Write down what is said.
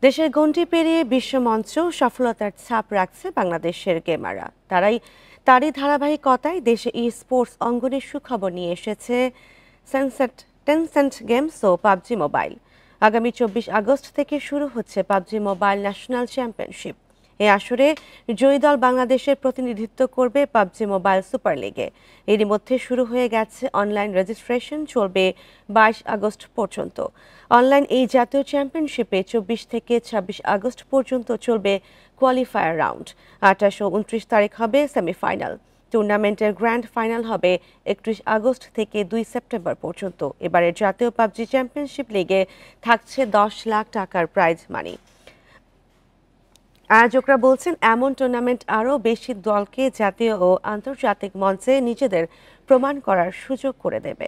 দেশের গণ্ডি পেরিয়ে বিশ্বমঞ্চ সফলতার ছাপ রাখছে বাংলাদেশের গেমাররা। তারই ধারাবাহিকতায় দেশে ই স্পোর্টস অঙ্গনে সুখবর নিয়ে এসেছে টেনসেন্ট গেমস ও পাবজি মোবাইল। আগামী 24 আগস্ট থেকে শুরু হচ্ছে পাবজি মোবাইল ন্যাশনাল চ্যাম্পিয়নশিপ। এই আসরে জয়ী দল বাংলাদেশের প্রতিনিধিত্ব করবে পাবজি মোবাইল সুপার লিগে। এরই মধ্যে শুরু হয়ে গেছে অনলাইন রেজিস্ট্রেশন, চলবে 22 আগস্ট পর্যন্ত। অনলাইন এই জাতীয় চ্যাম্পিয়নশিপে 24 থেকে 26 আগস্ট পর্যন্ত চলবে কোয়ালিফায়ার রাউন্ড। 28 ও 29 তারিখ হবে সেমিফাইনাল। টুর্নামেন্টের গ্র্যান্ড ফাইনাল হবে 31 আগস্ট থেকে 2 সেপ্টেম্বর পর্যন্ত। এবারের জাতীয় পাবজি চ্যাম্পিয়নশিপ লিগে থাকছে 10 লাখ টাকার প্রাইজ মানি। আয়োজকরা বলছেন, এমন টুর্নামেন্ট আরও বেশি দলকে জাতীয় ও আন্তর্জাতিক মঞ্চে নিজেদের প্রমাণ করার সুযোগ করে দেবে।